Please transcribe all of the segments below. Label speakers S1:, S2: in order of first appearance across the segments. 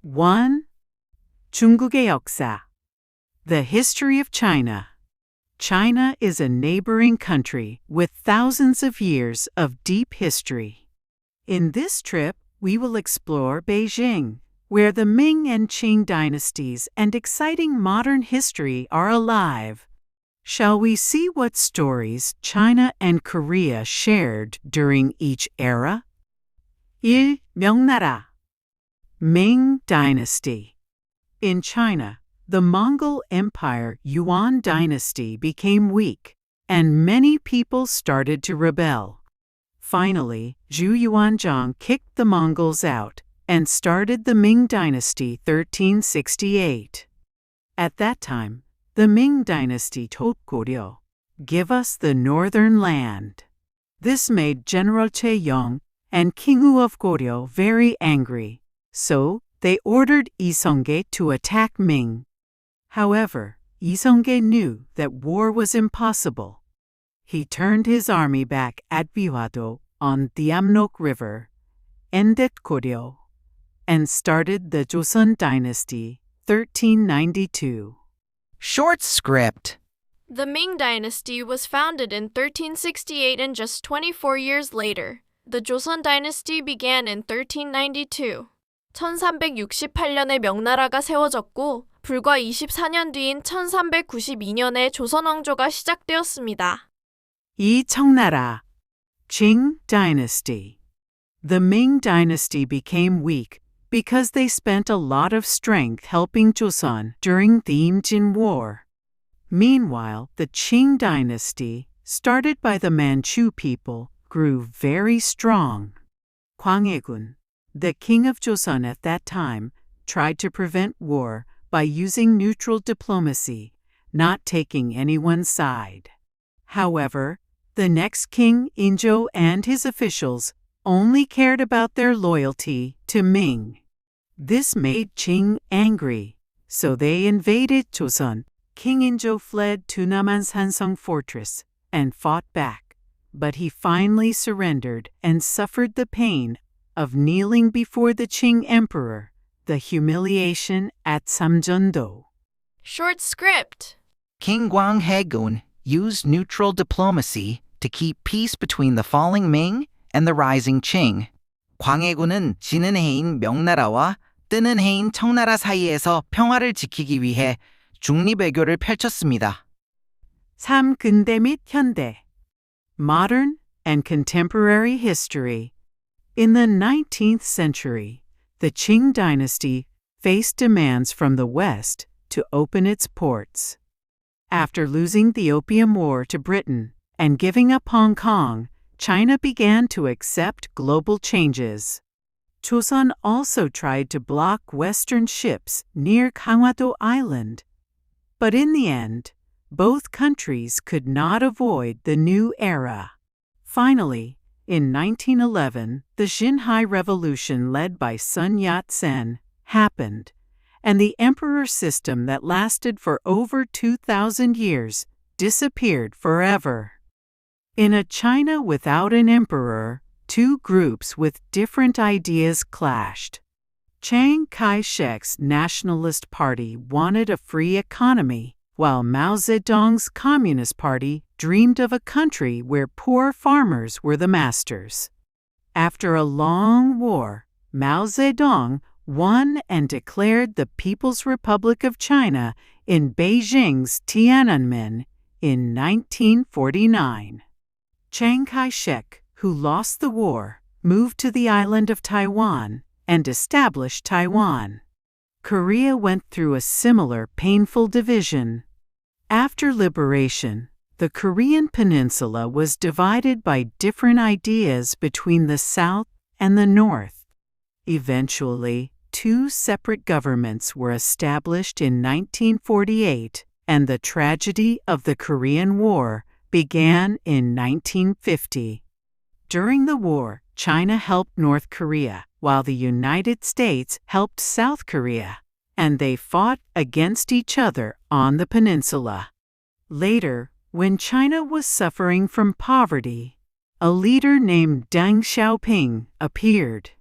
S1: 1. 중국의 역사. The history of China. China is a neighboring country with thousands of years of deep history. In this trip, we will explore Beijing, where the Ming and Qing dynasties and exciting modern history are alive. Shall we see what stories China and Korea shared during each era? 1. 명나라. Ming Dynasty. In China, the Mongol Empire Yuan dynasty became weak, and many people started to rebel. Finally, Zhu Yuanzhang kicked the Mongols out and started the Ming Dynasty 1368. At that time, the Ming Dynasty told Goryeo, "Give us the northern land." This made General Taeyong and King Wu of Goryeo very angry, so they ordered Isongye to attack Ming. However, Isongye knew that war was impossible. He turned his army back at Bihwado on the Amnok River, ended Goryeo, and started the Joseon Dynasty 1392.
S2: Short script.
S3: The Ming Dynasty was founded in 1368 and just 24 years later, the Joseon Dynasty began in 1392. 1368년에 명나라가 세워졌고 불과 24년 뒤인 1392년에 조선 왕조가 시작되었습니다.
S1: 2. 청나라. Qing Dynasty. The Ming Dynasty became weak because they spent a lot of strength helping Joseon during the Imjin War. Meanwhile, the Qing Dynasty, started by the Manchu people, grew very strong. Gwanghaegun, the king of Joseon at that time, tried to prevent war by using neutral diplomacy, not taking anyone's side. However, the next king, Injo, and his officials only cared about their loyalty to Ming. This made Qing angry, so they invaded Joseon. King Injo fled to Naman Sansong Fortress and fought back, but he finally surrendered and suffered the pain of kneeling before the Qing emperor, the humiliation at Samjeon-do.
S3: Short script.
S2: King Gwanghaegun used neutral diplomacy to keep peace between the falling Ming and the rising Qing. 광해군은 지는 해인 명나라와 뜨는 해인 청나라 사이에서 평화를 지키기 위해 중립외교를 펼쳤습니다.
S1: 3. 근대 및 현대. Modern and contemporary history. In the 19th century, the Qing dynasty faced demands from the West to open its ports. After losing the Opium War to Britain and giving up Hong Kong, China began to accept global changes. Joseon also tried to block Western ships near Gangwado Island. But in the end, both countries could not avoid the new era. Finally, in 1911, the Xinhai Revolution led by Sun Yat-sen happened, and the emperor system that lasted for over 2,000 years disappeared forever. In a China without an emperor, two groups with different ideas clashed. Chiang Kai-shek's Nationalist Party wanted a free economy, while Mao Zedong's Communist Party dreamed of a country where poor farmers were the masters. After a long war, Mao Zedong won and declared the People's Republic of China in Beijing's Tiananmen in 1949. Chiang Kai-shek, who lost the war, moved to the island of Taiwan and established Taiwan. Korea went through a similar painful division. After liberation, the Korean peninsula was divided by different ideas between the South and the North. Eventually, two separate governments were established in 1948, and the tragedy of the Korean War began in 1950. During the war, China helped North Korea, while the United States helped South Korea, and they fought against each other on the peninsula. Later, when China was suffering from poverty, a leader named Deng Xiaoping appeared.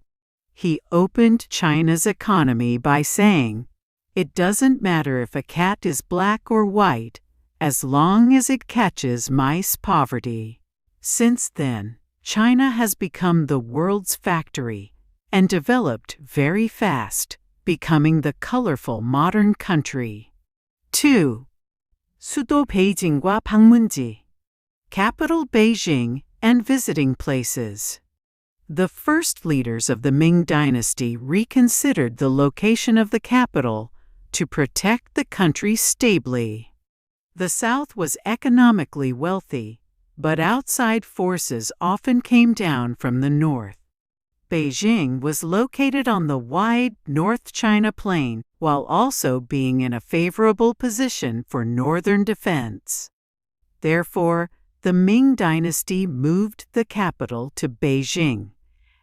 S1: he opened China's economy by saying, "It doesn't matter if a cat is black or white, as long as it catches mice poverty." Since then, China has become the world's factory and developed very fast, becoming the colorful modern country. 2. 수도 베이징과 방문지. Capital Beijing and visiting places. The first leaders of the Ming Dynasty reconsidered the location of the capital to protect the country stably. The south was economically wealthy, but outside forces often came down from the north. Beijing was located on the wide North China Plain while also being in a favorable position for northern defense. Therefore, the Ming Dynasty moved the capital to Beijing,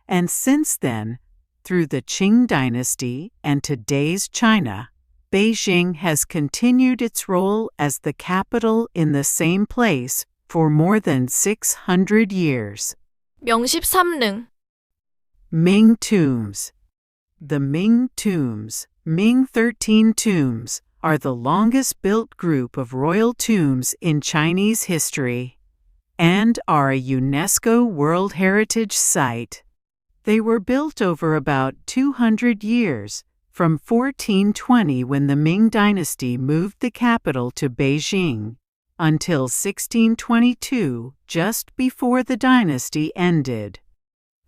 S1: and since then, through the Qing Dynasty and today's China, Beijing has continued its role as the capital in the same place for more than 600 years.
S3: 명십 3능.
S1: Ming tombs. The Ming tombs, Ming 13 tombs, are the longest built group of royal tombs in Chinese history and are a UNESCO World Heritage Site. They were built over about 200 years, from 1420 when the Ming Dynasty moved the capital to Beijing, until 1622, just before the dynasty ended.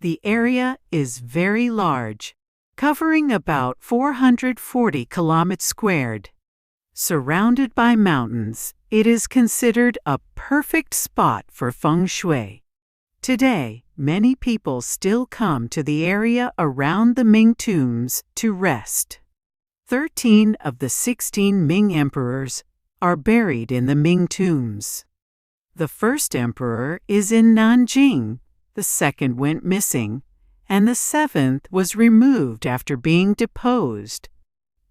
S1: The area is very large, covering about 440 kilometers squared. Surrounded by mountains, it is considered a perfect spot for feng shui. Today, many people still come to the area around the Ming tombs to rest. 13 of the 16 Ming emperors are buried in the Ming tombs. The first emperor is in Nanjing, the second went missing, and the seventh was removed after being deposed.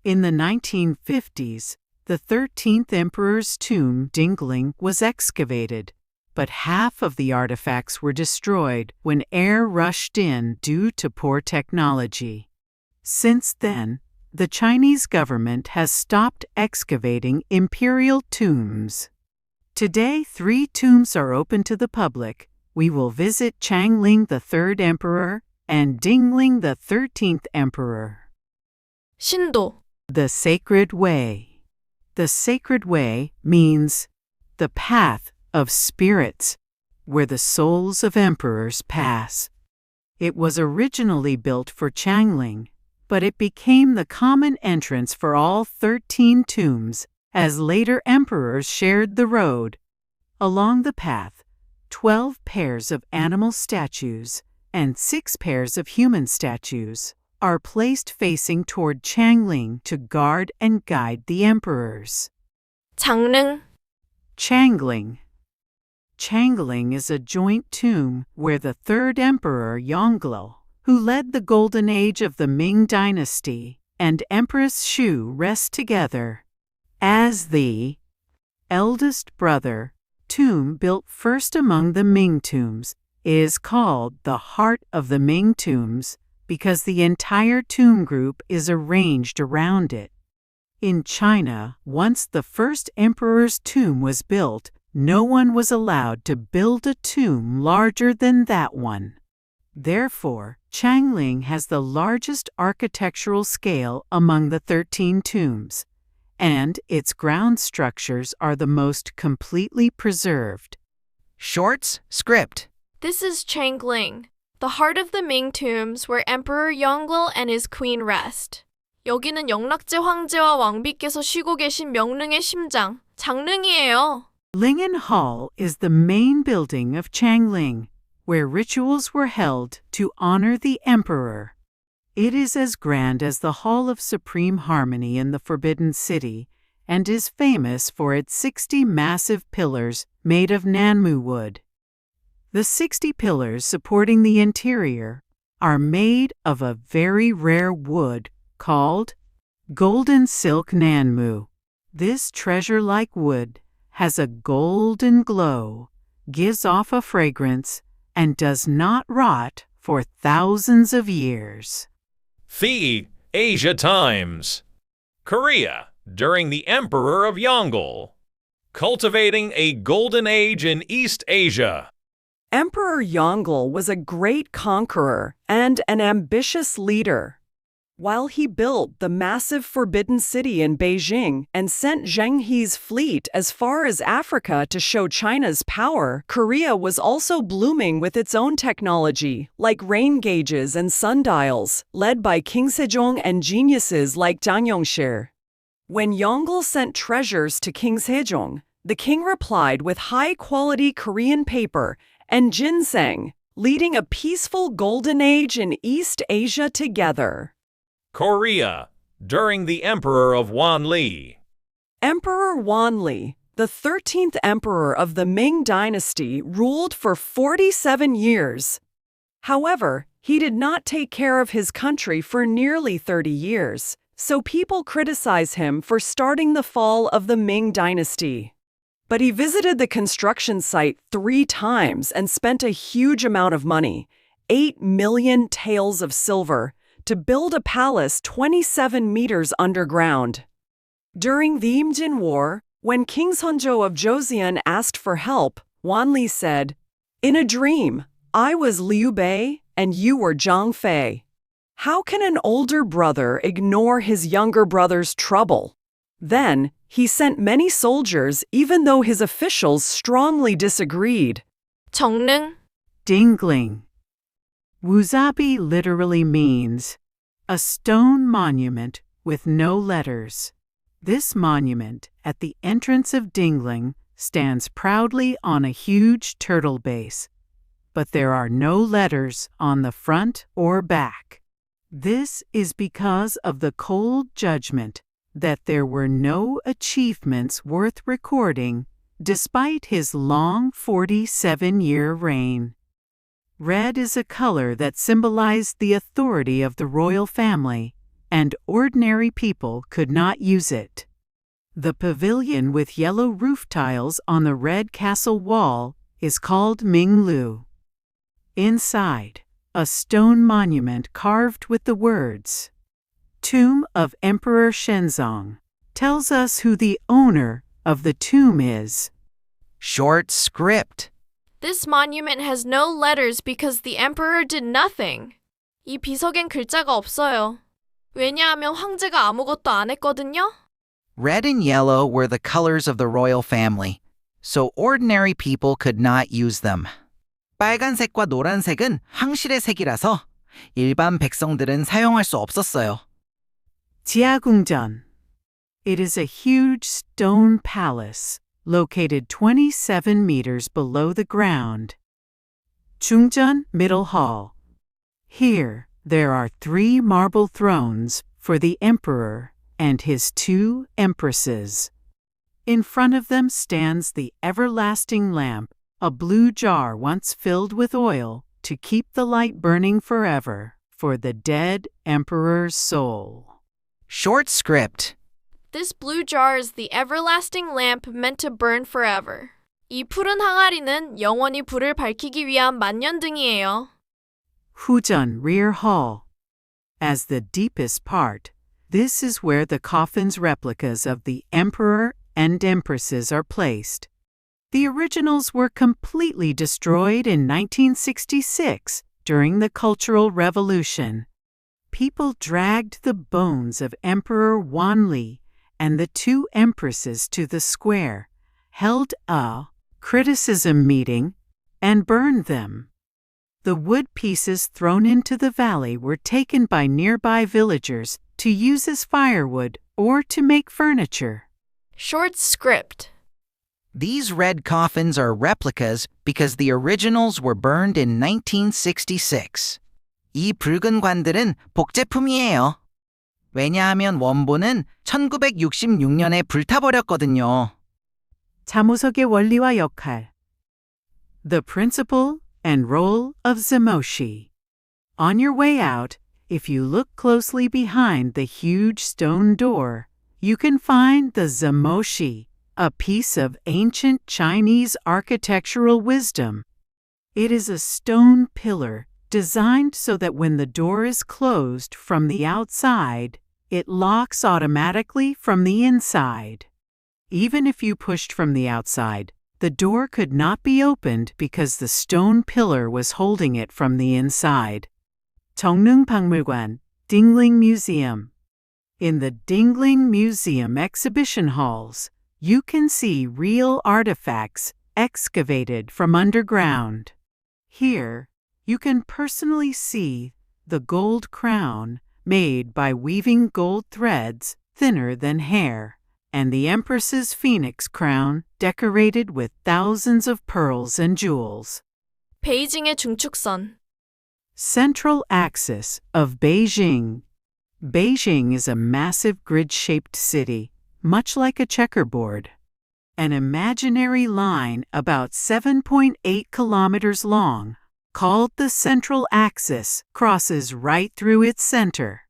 S1: In the 1950s, the 13th emperor's tomb, Dingling, was excavated, but half of the artifacts were destroyed when air rushed in due to poor technology. Since then, the Chinese government has stopped excavating imperial tombs. Today, 3 tombs are open to the public. We will visit Changling the 3rd Emperor and Dingling the 13th Emperor.
S3: 신도.
S1: The Sacred Way. The Sacred Way means the path of spirits, where the souls of emperors pass. It was originally built for Changling, but it became the common entrance for all 13 tombs as later emperors shared the road. Along the path, 12 pairs of animal statues and 6 pairs of human statues are placed facing toward Changling to guard and guide the emperors.
S3: 장릉.
S1: Changling. Changling is a joint tomb where the 3rd Emperor Yongle, who led the golden age of the Ming Dynasty, and Empress Xu rest together. As the eldest brother, tomb built first among the Ming tombs, is called the Heart of the Ming tombs because the entire tomb group is arranged around it. In China, once the first emperor's tomb was built, no one was allowed to build a tomb larger than that one. Therefore, Changling has the largest architectural scale among the 13 tombs, and its ground structures are the most completely preserved.
S2: Shorts, script.
S3: This is Changling, the heart of the Ming tombs where Emperor Yongle and his queen rest. 여기는 영락제 황제와 왕비께서 쉬고 계신 명릉의 심장, 장릉이에요.
S1: Lingen Hall is the main building of Changling, where rituals were held to honor the emperor. It is as grand as the Hall of Supreme Harmony in the Forbidden City and is famous for its 60 massive pillars made of Nanmu wood. The 60 pillars supporting the interior are made of a very rare wood called golden silk Nanmu. This treasure-like wood has a golden glow, gives off a fragrance, and does not rot for thousands of years.
S4: The Asia Times. Korea during the Emperor of Yongle. Cultivating a golden age in East Asia.
S5: Emperor Yongle was a great conqueror and an ambitious leader. While he built the massive Forbidden City in Beijing and sent Zheng He's fleet as far as Africa to show China's power, Korea was also blooming with its own technology, like rain gauges and sundials, led by King Sejong and geniuses like Jang Yongshir. When Yongle sent treasures to King Sejong, the king replied with high-quality Korean paper and ginseng, leading a peaceful golden age in East Asia together.
S4: Korea during the Emperor of Wanli.
S5: Emperor Wanli, the 13th emperor of the Ming dynasty, ruled for 47 years. However, he did not take care of his country for nearly 30 years, so people criticize him for starting the fall of the Ming dynasty. But he visited the construction site 3 times and spent a huge amount of money, 8 million taels of silver, to build a palace 27 meters underground. During the Imjin War, when King Seonjo of Joseon asked for help, Wanli said, "In a dream, I was Liu Bei and you were Zhang Fei. How can an older brother ignore his younger brother's trouble?" Then, he sent many soldiers even though his officials strongly disagreed.
S3: 정능.
S1: Dingling. Wuzabi literally means a stone monument with no letters. This monument at the entrance of Dingling stands proudly on a huge turtle base, but there are no letters on the front or back. This is because of the cold judgment that there were no achievements worth recording despite his long 47-year reign. Red is a color that symbolized the authority of the royal family, and ordinary people could not use it. The pavilion with yellow roof tiles on the red castle wall is called Minglu. Inside, a stone monument carved with the words, "Tomb of Emperor Shenzong," tells us who the owner of the tomb is.
S2: Short script.
S3: This monument has no letters because the emperor did nothing. 이 비석엔 글자가 없어요. 왜냐하면 황제가 아무것도 안 했거든요.
S2: Red and yellow were the colors of the royal family, so ordinary people could not use them. 빨간색과 노란색은 황실의 색이라서 일반 백성들은 사용할 수 없었어요.
S1: 지하궁전. It is a huge stone palace located 27 meters below the ground. 중전, middle hall. Here, there are 3 marble thrones for the emperor and his 2 empresses. In front of them stands the everlasting lamp, a blue jar once filled with oil to keep the light burning forever for the dead emperor's soul.
S2: Short script.
S3: This blue jar is the everlasting lamp meant to burn forever. 이 푸른 항아리는 영원히 불을 밝히기 위한 만년등이에요.
S1: 후전, rear hall. As the deepest part, this is where the coffins replicas of the emperor and empresses are placed. The originals were completely destroyed in 1966 during the Cultural Revolution. People dragged the bones of Emperor Wanli and the 2 empresses to the square, held a criticism meeting, and burned them. The wood pieces thrown into the valley were taken by nearby villagers to use as firewood or to make furniture.
S3: Short script.
S2: These red coffins are replicas because the originals were burned in 1966. 이 붉은 관들은 복제품이에요. 왜냐하면 원본은 1966년에 불타버렸거든요.
S1: 자모석의 원리와 역할. The principle and role of zamoshi. On your way out, if you look closely behind the huge stone door, you can find the zamoshi, a piece of ancient Chinese architectural wisdom. It is a stone pillar designed so that when the door is closed from the outside, it locks automatically from the inside. Even if you pushed from the outside, the door could not be opened because the stone pillar was holding it from the inside. 정릉박물관, Dingling Museum. In the Dingling Museum exhibition halls, you can see real artifacts excavated from underground. Here, you can personally see the gold crown made by weaving gold threads thinner than hair, and the Empress's phoenix crown decorated with thousands of pearls and jewels.
S3: 베이징의 중축선.
S1: Central axis of Beijing. Beijing is a massive grid-shaped city, much like a checkerboard. An imaginary line about 7.8 kilometers long, called the central axis, crosses right through its center.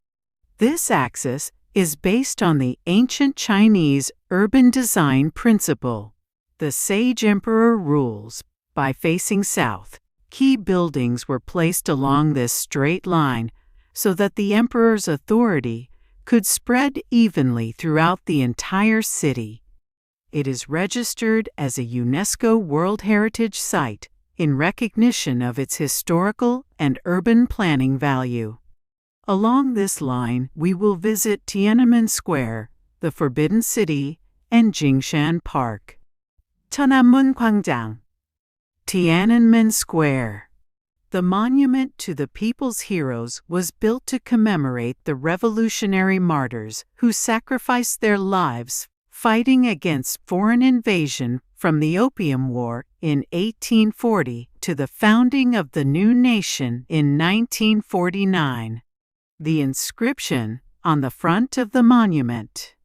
S1: This axis is based on the ancient Chinese urban design principle. The sage emperor rules by facing south. Key buildings were placed along this straight line so that the emperor's authority could spread evenly throughout the entire city. It is registered as a UNESCO World Heritage Site in recognition of its historical and urban planning value. Along this line, we will visit Tiananmen Square, the Forbidden City, and Jingshan Park. 천안문 광장. Tiananmen Square. The monument to the people's heroes was built to commemorate the revolutionary martyrs who sacrificed their lives fighting against foreign invasion from the Opium War in 1840 to the founding of the new nation in 1949. The inscription on the front of the monument,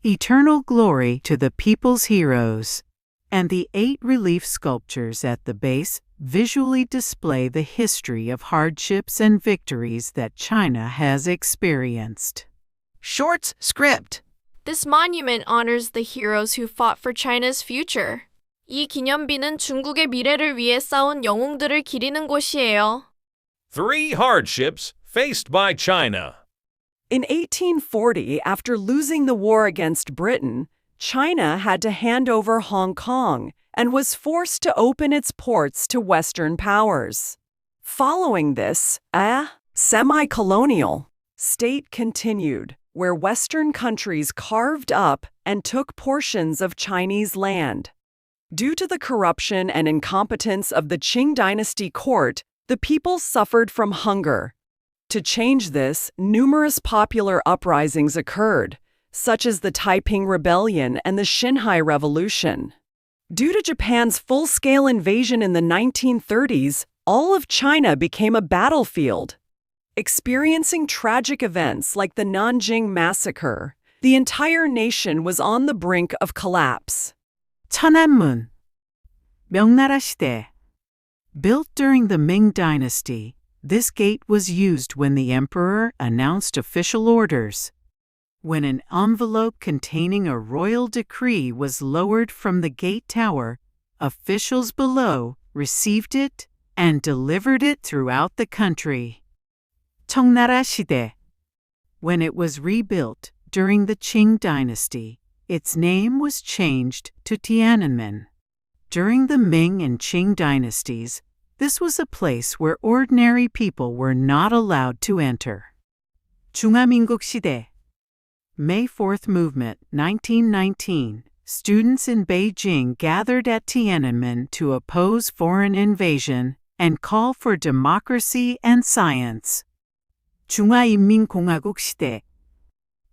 S1: "Eternal glory to the people's heroes," and the 8 relief sculptures at the base visually display the history of hardships and victories that China has experienced.
S2: Shorts script.
S3: This monument honors the heroes who fought for China's future. 이 기념비는 중국의 미래를 위해 싸운 영웅들을 기리는 곳이에요.
S4: 3 hardships faced by China.
S5: In 1840, after losing the war against Britain, China had to hand over Hong Kong and was forced to open its ports to Western powers. Following this, a semi-colonial state continued, where Western countries carved up and took portions of Chinese land. Due to the corruption and incompetence of the Qing dynasty court, the people suffered from hunger. To change this, numerous popular uprisings occurred, such as the Taiping Rebellion and the Xinhai Revolution. Due to Japan's full-scale invasion in the 1930s, all of China became a battlefield. Experiencing tragic events like the Nanjing Massacre, the entire nation was on the brink of collapse.
S1: 천안문. 명나라 시대. Built during the Ming Dynasty, this gate was used when the emperor announced official orders. When an envelope containing a royal decree was lowered from the gate tower, officials below received it and delivered it throughout the country. 청나라 시대. When it was rebuilt during the Qing dynasty, its name was changed to Tiananmen. During the Ming and Qing dynasties, this was a place where ordinary people were not allowed to enter. 중화민국 시대. May 4th Movement, 1919. Students in Beijing gathered at Tiananmen to oppose foreign invasion and call for democracy and science. 중화인민공화국 시대.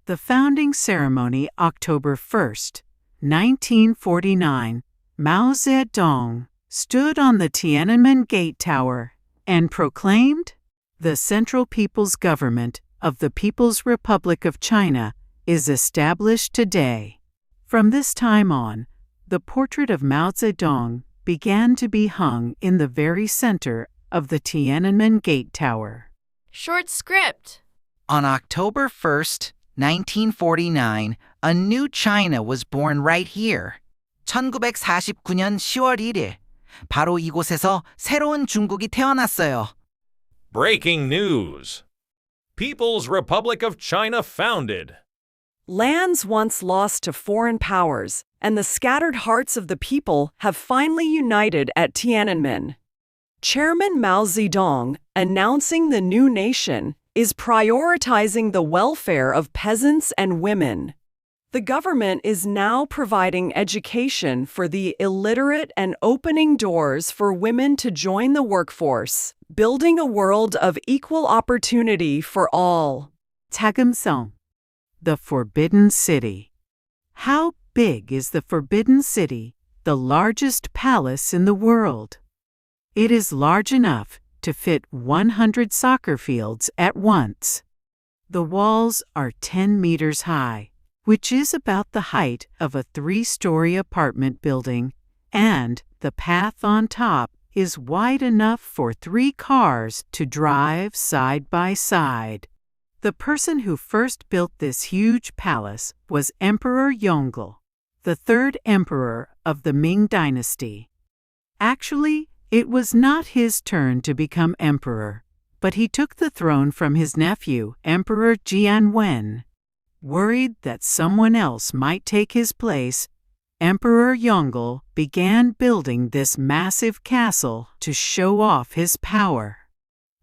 S1: The founding ceremony, October 1st, 1949. Mao Zedong stood on the Tiananmen Gate Tower and proclaimed, "The Central People's Government of the People's Republic of China is established today." From this time on, the portrait of Mao Zedong began to be hung in the very center of the Tiananmen Gate Tower.
S3: Short script.
S2: On October 1st, 1949, a new China was born right here. 1949년 10월 1일, 바로 이곳에서 새로운 중국이 태어났어요.
S4: Breaking news. People's Republic of China founded.
S5: Lands once lost to foreign powers, and the scattered hearts of the people have finally united at Tiananmen. Chairman Mao Zedong, announcing the new nation, is prioritizing the welfare of peasants and women. The government is now providing education for the illiterate and opening doors for women to join the workforce, building a world of equal opportunity for all.
S1: 자금성, the Forbidden City. How big is the Forbidden City, the largest palace in the world? It is large enough to fit 100 soccer fields at once. The walls are 10 meters high, which is about the height of a 3-story apartment building, and the path on top is wide enough for 3 cars to drive side by side. The person who first built this huge palace was Emperor Yongle, the 3rd emperor of the Ming Dynasty. Actually, it was not his turn to become emperor, but he took the throne from his nephew, Emperor Jianwen. Worried that someone else might take his place, Emperor Yongle began building this massive castle to show off his power.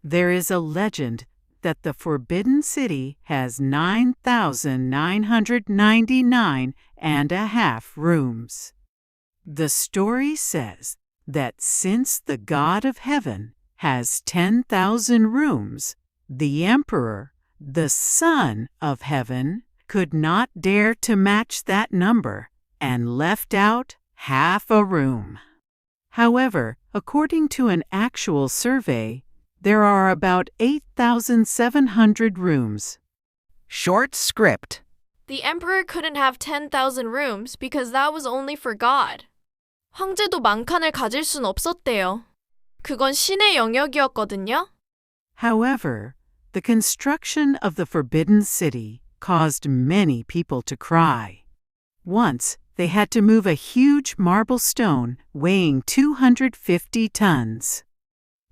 S1: There is a legend that the Forbidden City has 9,999.5 rooms. The story says that since the God of Heaven has 10,000 rooms, the Emperor, the Son of Heaven, could not dare to match that number and left out half a room. However, according to an actual survey, there are about 8,700 rooms.
S2: Short script.
S3: The emperor couldn't have 10,000 rooms because that was only for God. 황제도 만칸을 가질 순 없었대요. 그건 신의 영역이었거든요.
S1: However, the construction of the Forbidden City caused many people to cry. Once, they had to move a huge marble stone weighing 250 tons.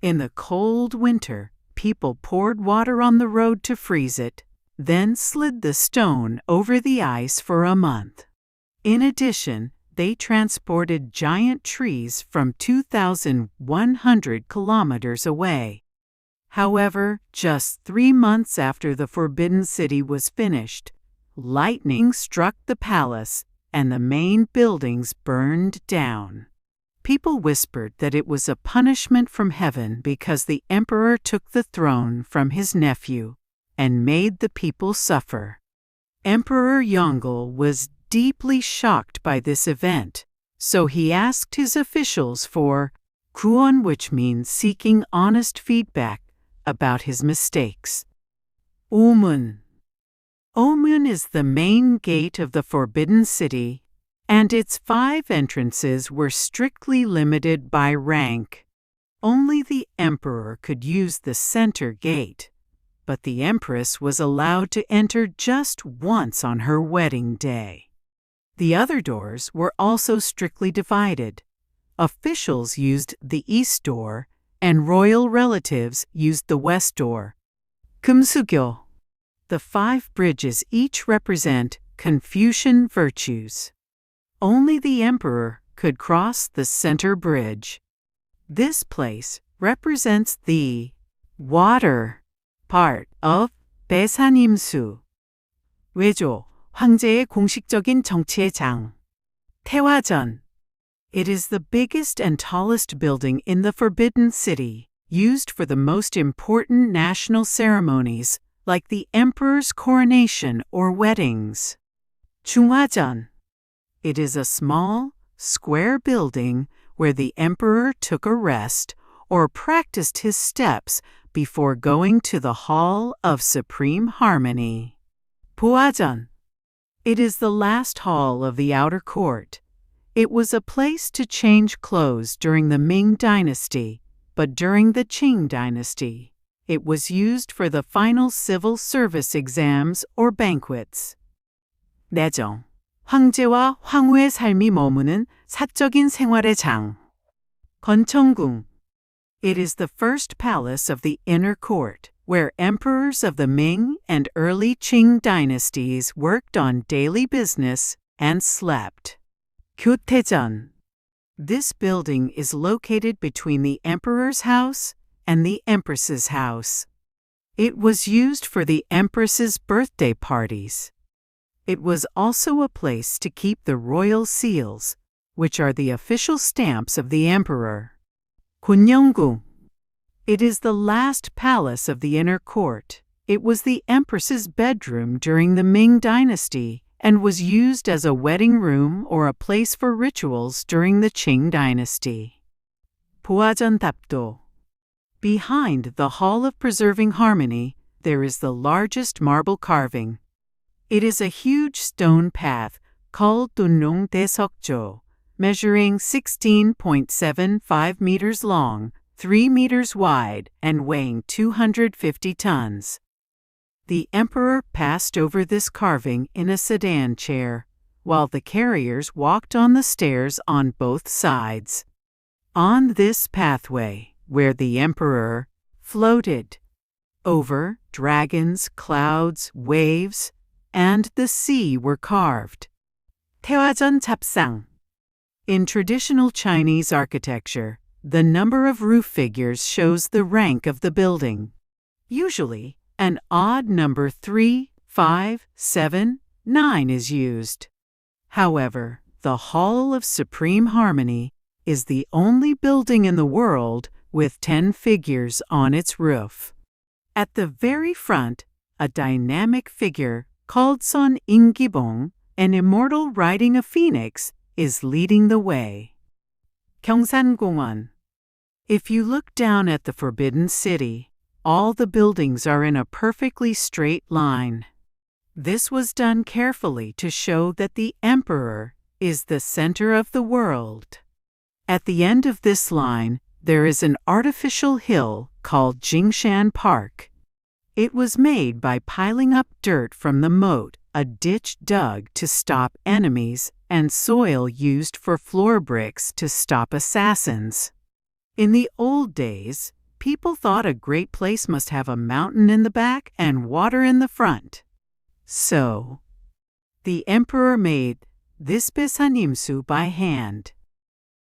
S1: In the cold winter, people poured water on the road to freeze it, then slid the stone over the ice for a month. In addition, they transported giant trees from 2,100 kilometers away. However, just 3 months after the Forbidden City was finished, lightning struck the palace and the main buildings burned down. People whispered that it was a punishment from heaven because the emperor took the throne from his nephew and made the people suffer. Emperor Yongle was deeply shocked by this event, so he asked his officials for 구원, which means seeking honest feedback about his mistakes. 오문. Omun is the main gate of the Forbidden City, and its 5 entrances were strictly limited by rank. Only the emperor could use the center gate, but the empress was allowed to enter just once on her wedding day. The other doors were also strictly divided. Officials used the east door, and royal relatives used the west door. 금수교. The 5 bridges each represent Confucian virtues. Only the emperor could cross the center bridge. This place represents the water part of 배산임수. 외조, 황제의 공식적인 정치의 장. 태화전. It is the biggest and tallest building in the Forbidden City, used for the most important national ceremonies, like the emperor's coronation or weddings. 중화전. It is a small, square building where the emperor took a rest or practiced his steps before going to the Hall of Supreme Harmony. 부화전. It is the last hall of the outer court. It was a place to change clothes during the Ming Dynasty, but during the Qing Dynasty, it was used for the final civil service exams or banquets. 내정. 황제와 황후의 삶이 머무는 사적인 생활의 장. 건청궁. It is the first palace of the inner court, where emperors of the Ming and early Qing dynasties worked on daily business and slept. 교태전. This building is located between the emperor's house and the empress's house. It was used for the empress's birthday parties. It was also a place to keep the royal seals, which are the official stamps of the emperor. 군영궁. It is the last palace of the inner court. It was the empress's bedroom during the Ming dynasty and was used as a wedding room or a place for rituals during the Qing dynasty. 보화전답도. Behind the Hall of Preserving Harmony, there is the largest marble carving. It is a huge stone path called Dunong Daesokjo, measuring 16.75 meters long, 3 meters wide, and weighing 250 tons. The emperor passed over this carving in a sedan chair, while the carriers walked on the stairs on both sides. On this pathway, where the emperor floated over, dragons, clouds, waves, and the sea were carved. 태화전 잡상. In traditional Chinese architecture, the number of roof figures shows the rank of the building. Usually, an odd number 3, 5, 7, 9 is used. However, the Hall of Supreme Harmony is the only building in the world with 10 figures on its roof. At the very front, a dynamic figure called Son Ingibong, an immortal riding a phoenix, is leading the way. 경산공원. If you look down at the Forbidden City, all the buildings are in a perfectly straight line. This was done carefully to show that the emperor is the center of the world. At the end of this line, there is an artificial hill called Jingshan Park. It was made by piling up dirt from the moat, a ditch dug to stop enemies, and soil used for floor bricks to stop assassins. In the old days, people thought a great place must have a mountain in the back and water in the front. So, the emperor made this Besanimsu by hand.